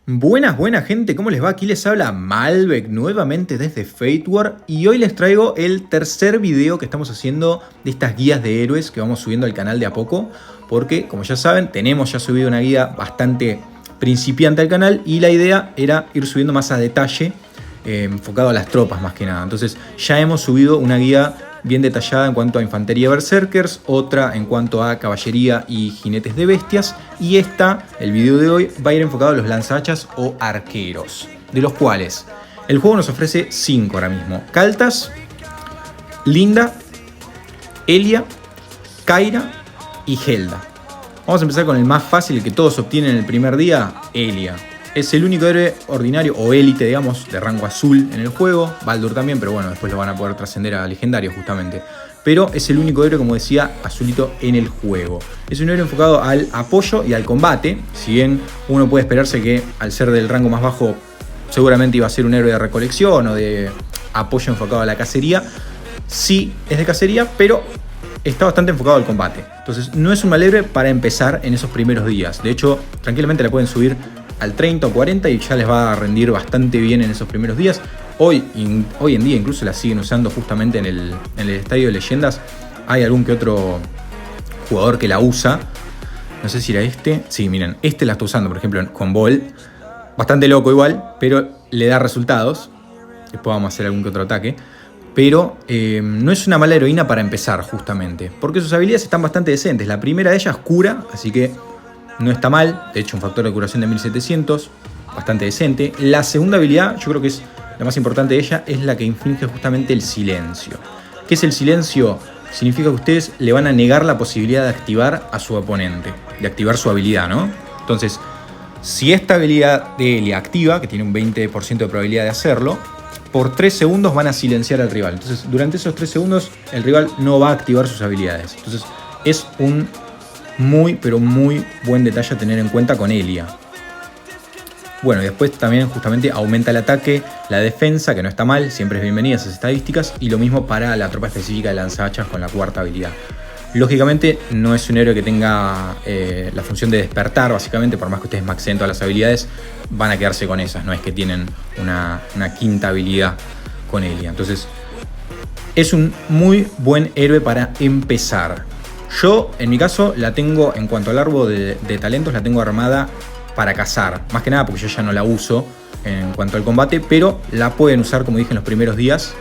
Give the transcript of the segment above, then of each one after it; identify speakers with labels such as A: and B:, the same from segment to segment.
A: Buenas, buenas gente, ¿cómo les va? Aquí les habla Malbec nuevamente desde Fate War y hoy les traigo el tercer video que estamos haciendo de estas guías de héroes que vamos subiendo al canal de a poco, porque como ya saben tenemos ya subido una guía bastante principiante al canal y la idea era ir subiendo más a detalle, enfocado a las tropas más que nada. Entonces ya hemos subido una guía bien detallada en cuanto a infantería berserkers, otra en cuanto a caballería y jinetes de bestias, y el video de hoy, va a ir enfocado a los lanzahachas o arqueros, de los cuales el juego nos ofrece 5 ahora mismo: Kaltas, Linda, Elia, Kyra y Helda. Vamos a empezar con el más fácil, el que todos obtienen en el primer día, Elia. Es el único héroe ordinario o élite, digamos, de rango azul en el juego. Baldur también, pero bueno, después lo van a poder trascender a legendario justamente. Pero es el único héroe, como decía, azulito en el juego. Es un héroe enfocado al apoyo y al combate. Si bien uno puede esperarse que al ser del rango más bajo seguramente iba a ser un héroe de recolección o de apoyo enfocado a la cacería. Sí, es de cacería, pero está bastante enfocado al combate. Entonces no es un mal héroe para empezar en esos primeros días. De hecho, tranquilamente la pueden subir al 30 o 40 y ya les va a rendir bastante bien en esos primeros días. Hoy en día incluso la siguen usando justamente en el estadio de leyendas. Hay algún que otro jugador que la usa. No sé si era este. Sí, miren, este la está usando, por ejemplo, con Ball. Bastante loco igual, pero le da resultados. Después vamos a hacer algún que otro ataque. Pero no es una mala heroína para empezar justamente, porque sus habilidades están bastante decentes. La primera de ellas cura, así que no está mal. De hecho, un factor de curación de 1700, bastante decente. La segunda habilidad, yo creo que es la más importante de ella, es la que inflige justamente el silencio. ¿Qué es el silencio? Significa que ustedes le van a negar la posibilidad de activar a su oponente, de activar su habilidad, ¿no? Entonces, si esta habilidad de Elia activa, que tiene un 20% de probabilidad de hacerlo, por 3 segundos van a silenciar al rival. Entonces, durante esos 3 segundos, el rival no va a activar sus habilidades. Entonces, es un muy, pero muy buen detalle a tener en cuenta con Elia. Bueno, y después también justamente aumenta el ataque, la defensa, que no está mal, siempre es bienvenida esas estadísticas, y lo mismo para la tropa específica de lanzahachas con la cuarta habilidad. Lógicamente no es un héroe que tenga la función de despertar, básicamente, por más que ustedes maxeen todas las habilidades, van a quedarse con esas, no es que tienen una quinta habilidad con Elia. Entonces, es un muy buen héroe para empezar. Yo, en mi caso, la tengo, en cuanto al árbol de talentos, la tengo armada para cazar. Más que nada porque yo ya no la uso en cuanto al combate, pero la pueden usar, como dije, en los primeros días.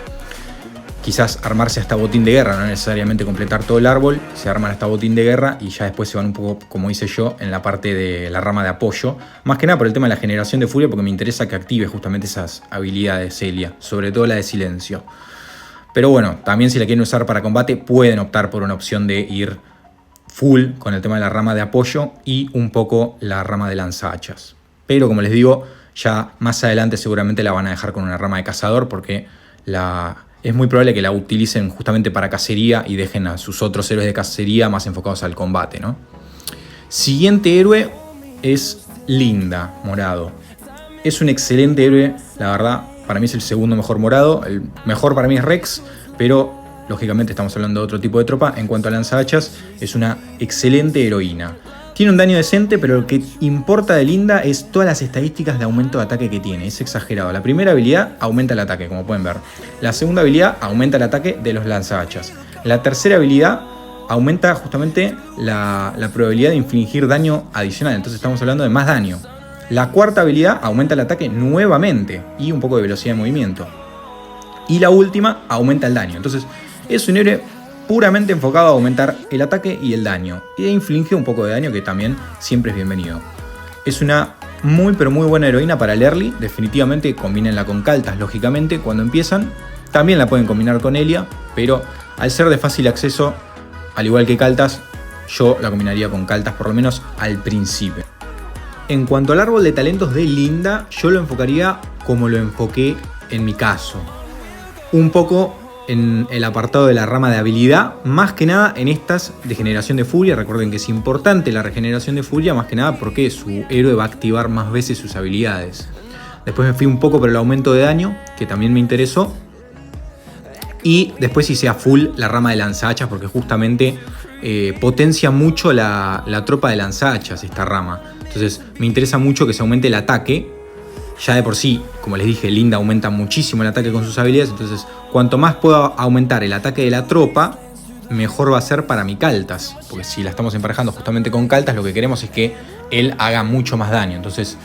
A: Quizás armarse hasta botín de guerra, no necesariamente completar todo el árbol. Se arman hasta botín de guerra y ya después se van un poco, como hice yo, en la parte de la rama de apoyo. Más que nada por el tema de la generación de furia, porque me interesa que active justamente esas habilidades Elia, sobre todo la de silencio. Pero bueno, también si la quieren usar para combate, pueden optar por una opción de ir full con el tema de la rama de apoyo y un poco la rama de lanzahachas. Pero como les digo, ya más adelante seguramente la van a dejar con una rama de cazador, porque es muy probable que la utilicen justamente para cacería y dejen a sus otros héroes de cacería más enfocados al combate, ¿no? Siguiente héroe es Linda, morado. Es un excelente héroe, la verdad. Para mí es el segundo mejor morado. El mejor para mí es Rex, pero lógicamente estamos hablando de otro tipo de tropa. En cuanto a lanzahachas, es una excelente heroína. Tiene un daño decente, pero lo que importa de Linda es todas las estadísticas de aumento de ataque que tiene. Es exagerado. La primera habilidad aumenta el ataque, como pueden ver. La segunda habilidad aumenta el ataque de los lanzahachas. La tercera habilidad aumenta justamente la probabilidad de infligir daño adicional. Entonces estamos hablando de más daño. La cuarta habilidad aumenta el ataque nuevamente y un poco de velocidad de movimiento. Y la última aumenta el daño. Entonces es un héroe puramente enfocado a aumentar el ataque y el daño. Y inflige un poco de daño, que también siempre es bienvenido. Es una muy pero muy buena heroína para el early. Definitivamente combínenla con Kaltas, lógicamente, cuando empiezan. También la pueden combinar con Elia, pero al ser de fácil acceso, al igual que Kaltas, yo la combinaría con Kaltas por lo menos al principio. En cuanto al árbol de talentos de Linda, yo lo enfocaría como lo enfoqué en mi caso. Un poco en el apartado de la rama de habilidad, más que nada en estas de generación de furia. Recuerden que es importante la regeneración de furia, más que nada porque su héroe va a activar más veces sus habilidades. Después me fui un poco por el aumento de daño, que también me interesó. Y después hice a full la rama de lanzahachas, porque justamente potencia mucho la tropa de lanzahachas, esta rama. Entonces me interesa mucho que se aumente el ataque. Ya de por sí, como les dije, Linda aumenta muchísimo el ataque con sus habilidades. Entonces cuanto más pueda aumentar el ataque de la tropa, mejor va a ser para mi Kaltas. Porque si la estamos emparejando justamente con Kaltas, lo que queremos es que él haga mucho más daño. Entonces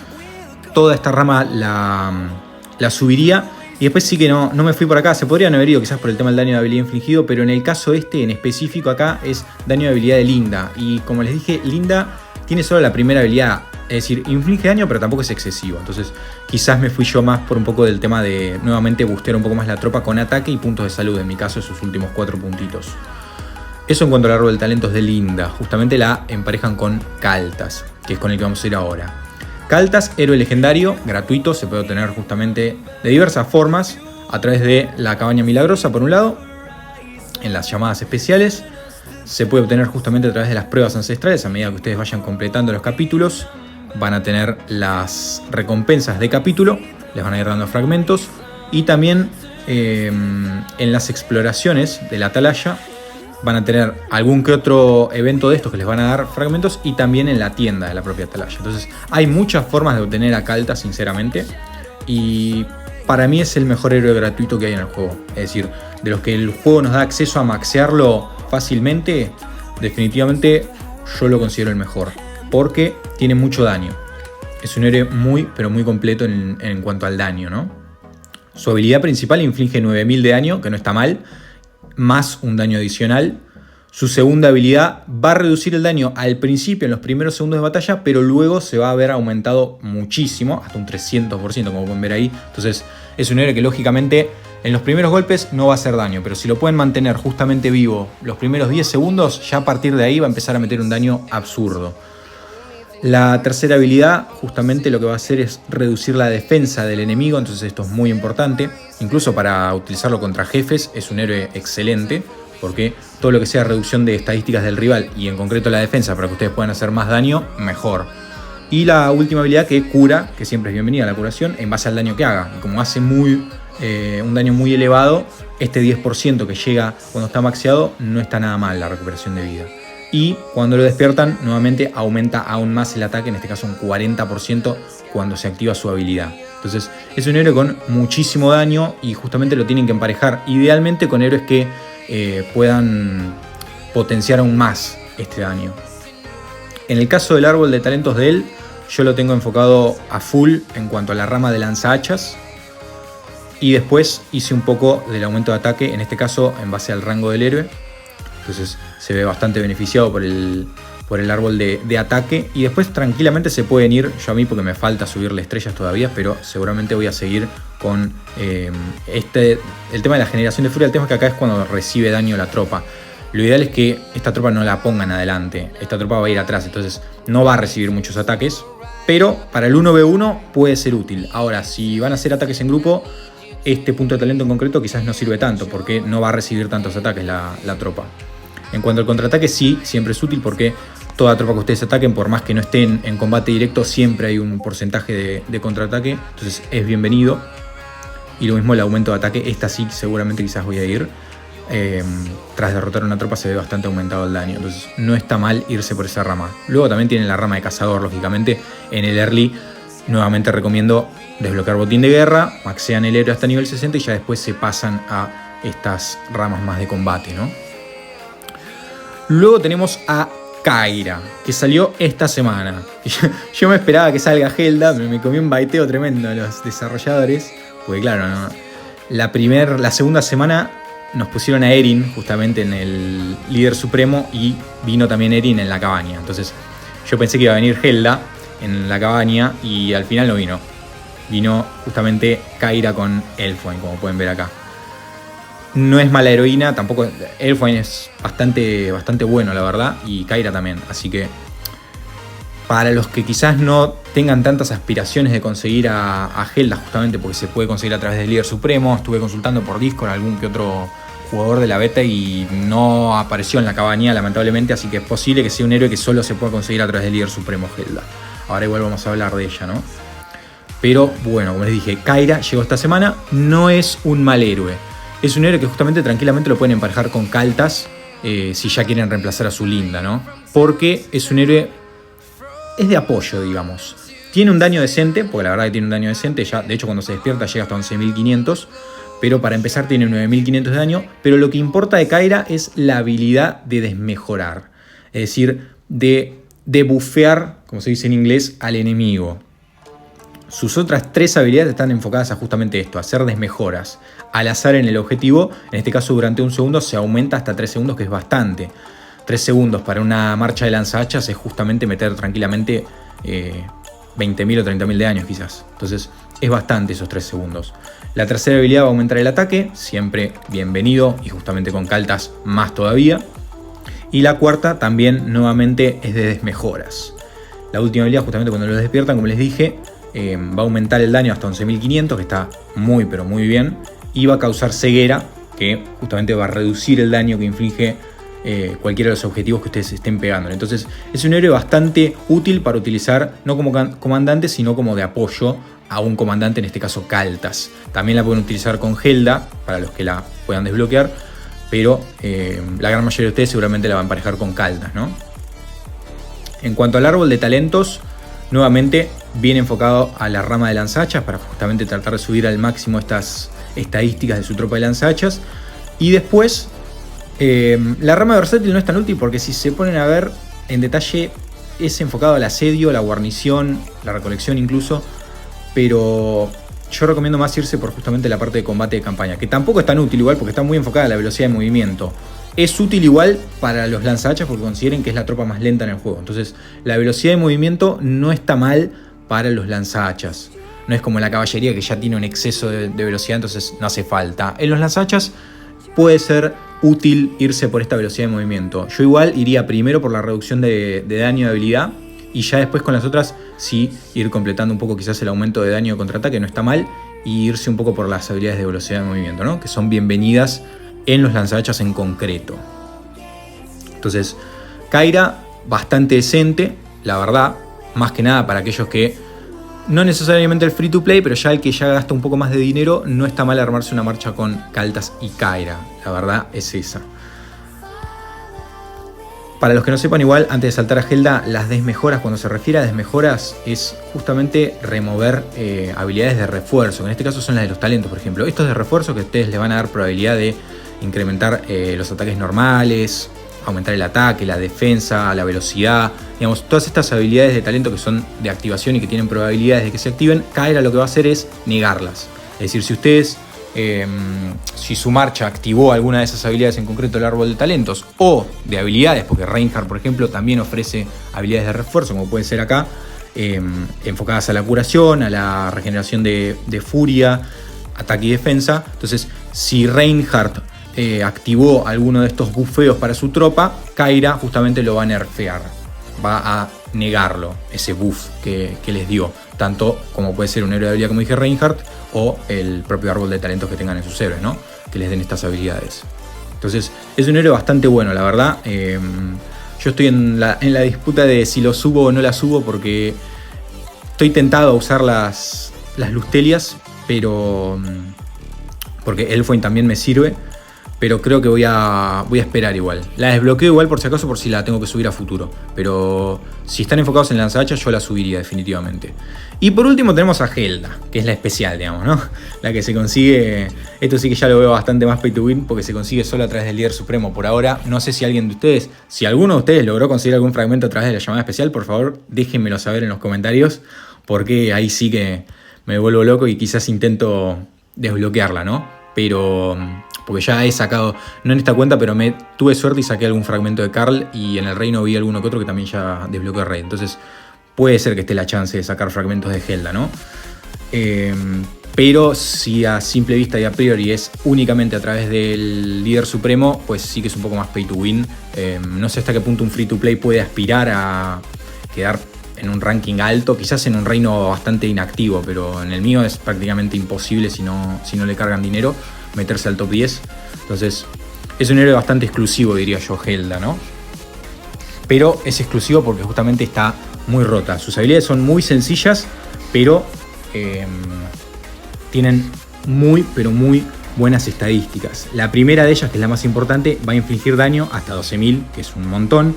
A: toda esta rama la subiría. Y después sí que no me fui por acá. Se podrían haber ido quizás por el tema del daño de habilidad infligido, pero en el caso este en específico acá es daño de habilidad de Linda. Y como les dije, Linda tiene solo la primera habilidad. Es decir, inflige daño, pero tampoco es excesivo. Entonces quizás me fui yo más por un poco del tema de nuevamente bustear un poco más la tropa con ataque y puntos de salud. En mi caso, esos últimos 4 puntitos. Eso en cuanto al árbol de talentos de Linda. Justamente la emparejan con Kaltas, que es con el que vamos a ir ahora. Kaltas, héroe legendario, gratuito, se puede obtener justamente de diversas formas, a través de la cabaña milagrosa por un lado, en las llamadas especiales, se puede obtener justamente a través de las pruebas ancestrales. A medida que ustedes vayan completando los capítulos, van a tener las recompensas de capítulo, les van a ir dando fragmentos, y también en las exploraciones de la atalaya, van a tener algún que otro evento de estos que les van a dar fragmentos y también en la tienda de la propia atalaya. Entonces hay muchas formas de obtener a Kaltas, sinceramente, y para mí es el mejor héroe gratuito que hay en el juego. Es decir, de los que el juego nos da acceso a maxearlo fácilmente, definitivamente yo lo considero el mejor, porque tiene mucho daño. Es un héroe muy, pero muy completo en cuanto al daño, ¿no? Su habilidad principal inflige 9000 de daño, que no está mal, más un daño adicional. Su segunda habilidad va a reducir el daño al principio, en los primeros segundos de batalla, pero luego se va a ver aumentado muchísimo, hasta un 300%, como pueden ver ahí. Entonces es un héroe que lógicamente en los primeros golpes no va a hacer daño, pero si lo pueden mantener justamente vivo los primeros 10 segundos, ya a partir de ahí va a empezar a meter un daño absurdo. La tercera habilidad justamente lo que va a hacer es reducir la defensa del enemigo, entonces esto es muy importante. Incluso para utilizarlo contra jefes es un héroe excelente, porque todo lo que sea reducción de estadísticas del rival y en concreto la defensa para que ustedes puedan hacer más daño, mejor. Y la última habilidad que cura, que siempre es bienvenida la curación, en base al daño que haga. Y como hace un daño muy elevado, este 10% que llega cuando está maxeado no está nada mal la recuperación de vida. Y cuando lo despiertan, nuevamente aumenta aún más el ataque, en este caso un 40% cuando se activa su habilidad. Entonces es un héroe con muchísimo daño y justamente lo tienen que emparejar idealmente con héroes que puedan potenciar aún más este daño. En el caso del árbol de talentos de él, yo lo tengo enfocado a full en cuanto a la rama de lanzahachas. Y después hice un poco del aumento de ataque, en este caso en base al rango del héroe. Entonces se ve bastante beneficiado por el árbol de ataque. Y después tranquilamente se pueden ir, yo a mí porque me falta subirle estrellas todavía, pero seguramente voy a seguir con el tema de la generación de furia. El tema es que acá es cuando recibe daño la tropa. Lo ideal es que esta tropa no la pongan adelante, esta tropa va a ir atrás, entonces no va a recibir muchos ataques. Pero para el 1v1 puede ser útil. Ahora, si van a hacer ataques en grupo, este punto de talento en concreto quizás no sirve tanto, porque no va a recibir tantos ataques la tropa. En cuanto al contraataque, sí, siempre es útil porque toda tropa que ustedes ataquen, por más que no estén en combate directo, siempre hay un porcentaje de contraataque, entonces es bienvenido. Y lo mismo el aumento de ataque, esta sí seguramente quizás voy a ir. Tras derrotar a una tropa se ve bastante aumentado el daño, entonces no está mal irse por esa rama. Luego también tienen la rama de cazador, lógicamente. En el early nuevamente recomiendo desbloquear botín de guerra, maxean el héroe hasta nivel 60 y ya después se pasan a estas ramas más de combate, ¿no? Luego tenemos a Kyra, que salió esta semana. Yo me esperaba que salga Helda, pero me comí un baiteo tremendo a los desarrolladores, porque claro, ¿no? La segunda semana nos pusieron a Erin justamente en el líder supremo y vino también Erin en la cabaña. Entonces yo pensé que iba a venir Helda en la cabaña y al final no vino. Vino justamente Kyra con Elfwine, como pueden ver acá. No es mala heroína, tampoco. Elfwine es bastante bueno, la verdad, y Kyra también. Así que para los que quizás no tengan tantas aspiraciones de conseguir a Helda, justamente porque se puede conseguir a través del líder supremo, estuve consultando por Discord a algún que otro jugador de la beta y no apareció en la cabaña, lamentablemente, así que es posible que sea un héroe que solo se pueda conseguir a través del líder supremo Helda. Ahora igual vamos a hablar de ella, ¿no? Pero bueno, como les dije, Kyra llegó esta semana, no es un mal héroe. Es un héroe que justamente tranquilamente lo pueden emparejar con Kaltas si ya quieren reemplazar a su Linda, ¿no? Porque es un héroe es de apoyo, digamos. Tiene un daño decente, porque la verdad que tiene un daño decente, ya, de hecho cuando se despierta llega hasta 11.500, pero para empezar tiene 9.500 de daño, pero lo que importa de Kyra es la habilidad de desmejorar, es decir, de bufear, como se dice en inglés, al enemigo. Sus otras 3 habilidades están enfocadas a justamente esto, a hacer desmejoras al azar en el objetivo. En este caso durante 1 segundo se aumenta hasta 3 segundos, que es bastante. 3 segundos para una marcha de lanzahachas es justamente meter tranquilamente 20.000 o 30.000 de daños quizás. Entonces es bastante esos 3 segundos. La tercera habilidad va a aumentar el ataque, siempre bienvenido, y justamente con Kaltas más todavía. Y la cuarta también nuevamente es de desmejoras. La última habilidad, justamente cuando los despiertan, como les dije, va a aumentar el daño hasta 11.500, que está muy pero muy bien. Y va a causar ceguera, que justamente va a reducir el daño que inflige cualquiera de los objetivos que ustedes estén pegando. Entonces es un héroe bastante útil para utilizar, no como comandante, sino como de apoyo a un comandante, en este caso Kaltas. También la pueden utilizar con Helda, para los que la puedan desbloquear, pero la gran mayoría de ustedes seguramente la van a emparejar con Kaltas, ¿no? En cuanto al árbol de talentos, nuevamente viene enfocado a la rama de lanzahachas para justamente tratar de subir al máximo estas estadísticas de su tropa de lanzahachas. Y después, la rama de versátil no es tan útil porque si se ponen a ver en detalle es enfocado al asedio, la guarnición, la recolección incluso, pero yo recomiendo más irse por justamente la parte de combate de campaña, que tampoco es tan útil igual porque está muy enfocada a la velocidad de movimiento. Es útil igual para los lanzahachas porque consideren que es la tropa más lenta en el juego. Entonces la velocidad de movimiento no está mal para los lanzahachas. No es como la caballería que ya tiene un exceso de velocidad, entonces no hace falta. En los lanzahachas puede ser útil irse por esta velocidad de movimiento. Yo igual iría primero por la reducción de daño de habilidad y ya después con las otras sí ir completando un poco quizás el aumento de daño de contraataque, no está mal, y irse un poco por las habilidades de velocidad de movimiento, ¿no? Que son bienvenidas en los lanzahachas en concreto. Entonces, Kyra, bastante decente, la verdad, más que nada para aquellos que no necesariamente el free to play, pero ya el que ya gasta un poco más de dinero, no está mal armarse una marcha con Kaltas y Kyra. La verdad es esa. Para los que no sepan igual, antes de saltar a Helda, las desmejoras, cuando se refiere a desmejoras, es justamente remover habilidades de refuerzo. En este caso son las de los talentos, por ejemplo. Estos de refuerzo que a ustedes les van a dar probabilidad de incrementar los ataques normales, aumentar el ataque, la defensa, la velocidad, digamos, todas estas habilidades de talento que son de activación y que tienen probabilidades de que se activen. Kyra lo que va a hacer es negarlas. Es decir, si ustedes, si su marcha activó alguna de esas habilidades, en concreto el árbol de talentos, o de habilidades, porque Reinhardt, por ejemplo, también ofrece habilidades de refuerzo, como puede ser acá, enfocadas a la curación, a la regeneración de furia, ataque y defensa. Entonces, si Reinhardt activó alguno de estos bufeos para su tropa, Kyra justamente lo va a nerfear, va a negarlo, ese buff que les dio, tanto como puede ser un héroe de habilidad como dije Reinhardt, o el propio árbol de talentos que tengan en sus héroes, ¿no? Que les den estas habilidades. Entonces es un héroe bastante bueno, la verdad. Yo estoy en la disputa de si lo subo o no la subo, porque estoy tentado a usar las Lustelias, pero porque Elfwine también me sirve, pero creo que voy a esperar igual. La desbloqueo igual por si acaso, por si la tengo que subir a futuro, pero si están enfocados en lanzahachas yo la subiría definitivamente. Y por último tenemos a Helda, que es la especial, digamos, ¿no? La que se consigue, esto sí que ya lo veo bastante más pay to win, porque se consigue solo a través del líder supremo por ahora. No sé si alguien de ustedes, si alguno de ustedes logró conseguir algún fragmento a través de la llamada especial, por favor déjenmelo saber en los comentarios, porque ahí sí que me vuelvo loco y quizás intento desbloquearla, ¿no? Pero porque ya he sacado, no en esta cuenta, pero tuve suerte y saqué algún fragmento de Karl, y en el reino vi alguno que otro que también ya desbloqueó el rey. Entonces puede ser que esté la chance de sacar fragmentos de Helda, ¿no? Pero si a simple vista y a priori es únicamente a través del líder supremo, pues sí que es un poco más pay to win. No sé hasta qué punto un free to play puede aspirar a quedar en un ranking alto, quizás en un reino bastante inactivo, pero en el mío es prácticamente imposible si no le cargan dinero meterse al top 10. Entonces es un héroe bastante exclusivo, diría yo, Helda, ¿no? Pero es exclusivo porque justamente está muy rota. Sus habilidades son muy sencillas, pero tienen muy, pero muy buenas estadísticas. La primera de ellas, que es la más importante, va a infligir daño hasta 12.000, que es un montón.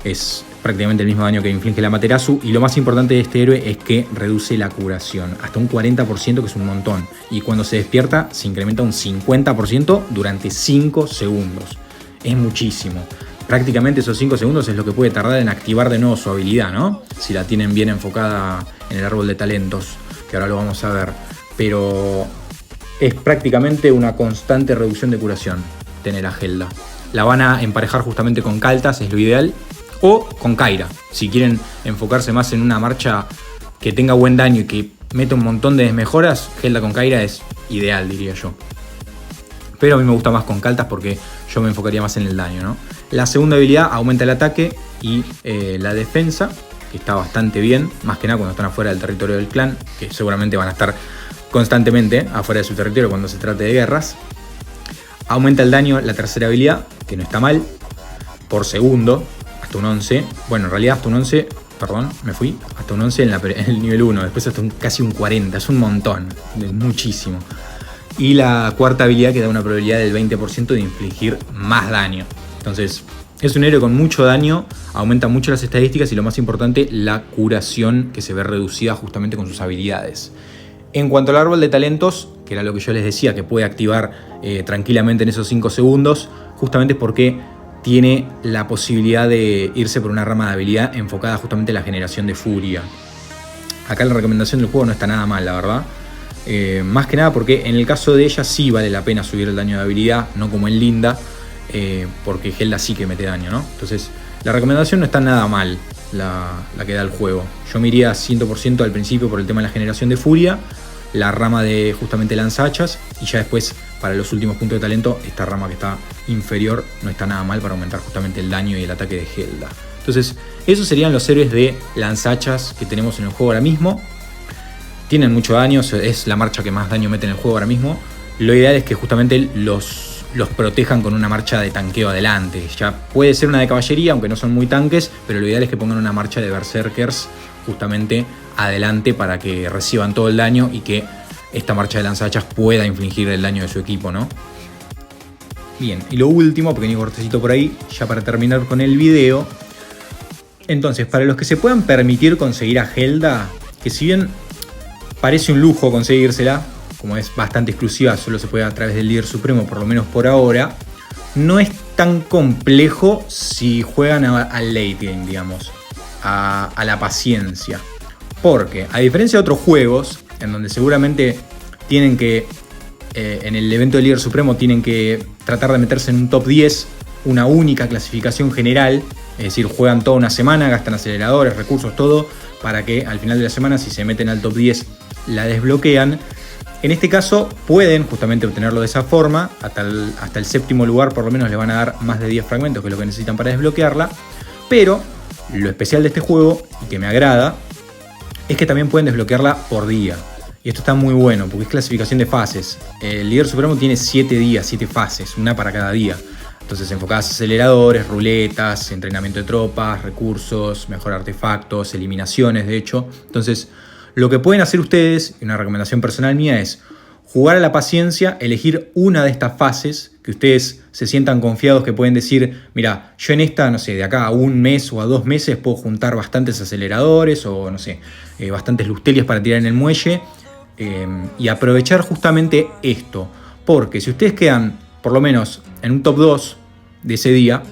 A: Es prácticamente el mismo daño que inflige la Amaterasu. Y lo más importante de este héroe es que reduce la curación hasta un 40%, que es un montón. Y cuando se despierta se incrementa un 50% durante 5 segundos. Es muchísimo. Prácticamente esos 5 segundos es lo que puede tardar en activar de nuevo su habilidad, ¿no? Si la tienen bien enfocada en el árbol de talentos, que ahora lo vamos a ver. Pero es prácticamente una constante reducción de curación tener a Gelda. La van a emparejar justamente con Kaltas, es lo ideal. O con Kyra, si quieren enfocarse más en una marcha que tenga buen daño y que meta un montón de desmejoras, Gelda con Kyra es ideal, diría yo. Pero a mí me gusta más con Kaltas porque yo me enfocaría más en el daño, ¿no? La segunda habilidad aumenta el ataque y la defensa, que está bastante bien, más que nada cuando están afuera del territorio del clan, que seguramente van a estar constantemente afuera de su territorio cuando se trate de guerras. Aumenta el daño la tercera habilidad, que no está mal, por segundo. Hasta un 11, bueno, en realidad hasta un 11, perdón, me fui, hasta un 11 en el nivel 1, después hasta casi un 40, es un montón, es muchísimo. Y la cuarta habilidad que da una probabilidad del 20% de infligir más daño. Entonces, es un héroe con mucho daño, aumenta mucho las estadísticas y lo más importante, la curación, que se ve reducida justamente con sus habilidades. En cuanto al árbol de talentos, que era lo que yo les decía, que puede activar tranquilamente en esos 5 segundos, justamente es porque tiene la posibilidad de irse por una rama de habilidad enfocada justamente en la generación de furia. Acá la recomendación del juego no está nada mal, la verdad. Más que nada porque en el caso de ella sí vale la pena subir el daño de habilidad, no como en Linda, porque Gelda sí que mete daño, ¿no? Entonces la recomendación no está nada mal, la que da el juego. Yo me iría 100% al principio por el tema de la generación de furia, la rama de justamente lanzahachas, y ya después para los últimos puntos de talento esta rama que está inferior no está nada mal para aumentar justamente el daño y el ataque de Gelda. Entonces esos serían los héroes de lanzahachas que tenemos en el juego ahora mismo. Tienen mucho daño, es la marcha que más daño mete en el juego ahora mismo. Lo ideal es que justamente los protejan con una marcha de tanqueo adelante. Ya puede ser una de caballería, aunque no son muy tanques, pero lo ideal es que pongan una marcha de berserkers justamente adelante para que reciban todo el daño y que esta marcha de lanzahachas pueda infligir el daño de su equipo, ¿no? Bien, y lo último, pequeño cortecito por ahí, ya para terminar con el video. Entonces, para los que se puedan permitir conseguir a Gelda, que si bien parece un lujo conseguírsela, como es bastante exclusiva, solo se puede a través del líder supremo, por lo menos por ahora, no es tan complejo si juegan al late game, digamos, a la paciencia. Porque, a diferencia de otros juegos, en donde seguramente tienen que, en el evento del líder supremo, tienen que tratar de meterse en un top 10, una única clasificación general, es decir, juegan toda una semana, gastan aceleradores, recursos, todo, para que al final de la semana, si se meten al top 10, la desbloquean. En este caso pueden justamente obtenerlo de esa forma, hasta el séptimo lugar por lo menos le van a dar más de 10 fragmentos, que es lo que necesitan para desbloquearla. Pero lo especial de este juego, y que me agrada, es que también pueden desbloquearla por día. Y esto está muy bueno, porque es clasificación de fases. El líder supremo tiene 7 días, 7 fases, una para cada día. Entonces enfocadas aceleradores, ruletas, entrenamiento de tropas, recursos, mejor artefactos, eliminaciones de hecho. Entonces lo que pueden hacer ustedes, y una recomendación personal mía, es jugar a la paciencia, elegir una de estas fases que ustedes se sientan confiados, que pueden decir, mira, yo en esta, no sé, de acá a un mes o a 2 meses puedo juntar bastantes aceleradores o, no sé, bastantes lustelias para tirar en el muelle, y aprovechar justamente esto. Porque si ustedes quedan, por lo menos, en un top 2 de ese día,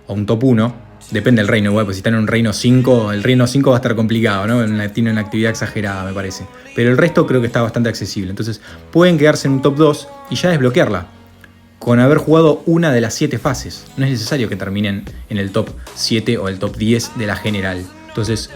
A: o un top 1, depende del reino, igual, pues si están en un reino 5, el reino 5 va a estar complicado, ¿no? Tiene una actividad exagerada, me parece. Pero el resto creo que está bastante accesible. Entonces pueden quedarse en un top 2 y ya desbloquearla con haber jugado una de las 7 fases. No es necesario que terminen en el top 7 o el top 10 de la general. Entonces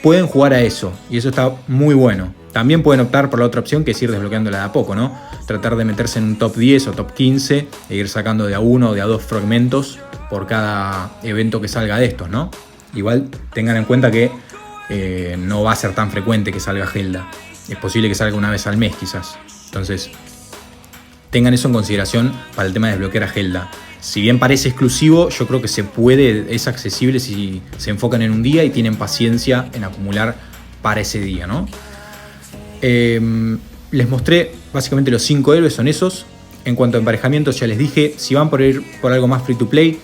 A: pueden jugar a eso y eso está muy bueno. También pueden optar por la otra opción, que es ir desbloqueándola de a poco, ¿no? Tratar de meterse en un top 10 o top 15 e ir sacando de a 1 o de a 2 fragmentos por cada evento que salga de estos, ¿no? Igual tengan en cuenta que no va a ser tan frecuente que salga Gelda. Es posible que salga una vez al mes quizás. Entonces tengan eso en consideración para el tema de desbloquear a Gelda. Si bien parece exclusivo, yo creo que se puede, es accesible si se enfocan en un día y tienen paciencia en acumular para ese día, ¿no? Les mostré básicamente los 5 héroes, son esos. En cuanto a emparejamientos, ya les dije, si van por ir por algo más free to play,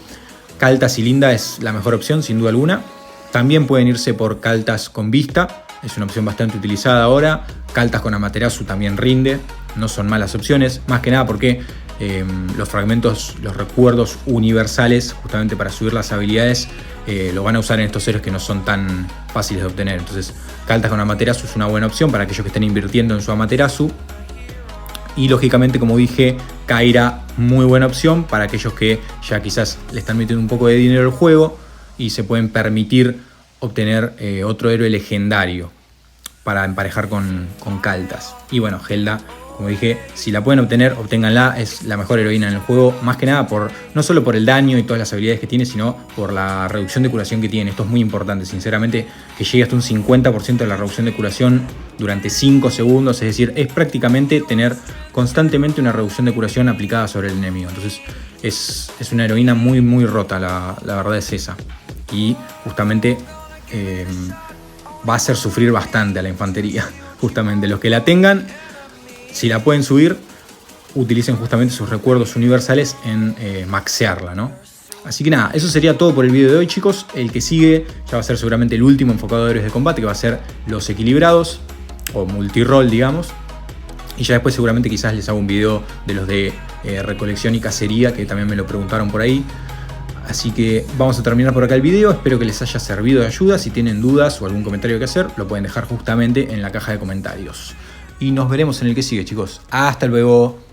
A: Kaltas y Linda es la mejor opción, sin duda alguna. También pueden irse por Kaltas con vista, es una opción bastante utilizada ahora. Kaltas con Amaterasu también rinde, no son malas opciones, más que nada porque los fragmentos, los recuerdos universales, justamente para subir las habilidades, lo van a usar en estos héroes que no son tan fáciles de obtener. Entonces, Kaltas con Amaterasu es una buena opción para aquellos que estén invirtiendo en su Amaterasu. Y lógicamente, como dije, Kyra, muy buena opción para aquellos que ya quizás le están metiendo un poco de dinero al juego y se pueden permitir obtener otro héroe legendario para emparejar con Kaltas. Y bueno, Helda, como dije, si la pueden obtener, obténganla, es la mejor heroína en el juego, más que nada no solo por el daño y todas las habilidades que tiene, sino por la reducción de curación que tiene. Esto es muy importante, sinceramente, que llegue hasta un 50% de la reducción de curación durante 5 segundos, es decir, es prácticamente tener constantemente una reducción de curación aplicada sobre el enemigo. Entonces es una heroína muy muy rota, la verdad es esa. Y justamente va a hacer sufrir bastante a la infantería. Justamente los que la tengan, si la pueden subir, utilicen justamente sus recuerdos universales en maxearla, ¿no? Así que nada, eso sería todo por el video de hoy, chicos. El que sigue ya va a ser seguramente el último enfocado de héroes de combate, que va a ser los equilibrados o multirol, digamos. Y ya después seguramente quizás les hago un video de los de recolección y cacería, que también me lo preguntaron por ahí. Así que vamos a terminar por acá el video, espero que les haya servido de ayuda. Si tienen dudas o algún comentario que hacer, lo pueden dejar justamente en la caja de comentarios. Y nos veremos en el que sigue, chicos. Hasta luego.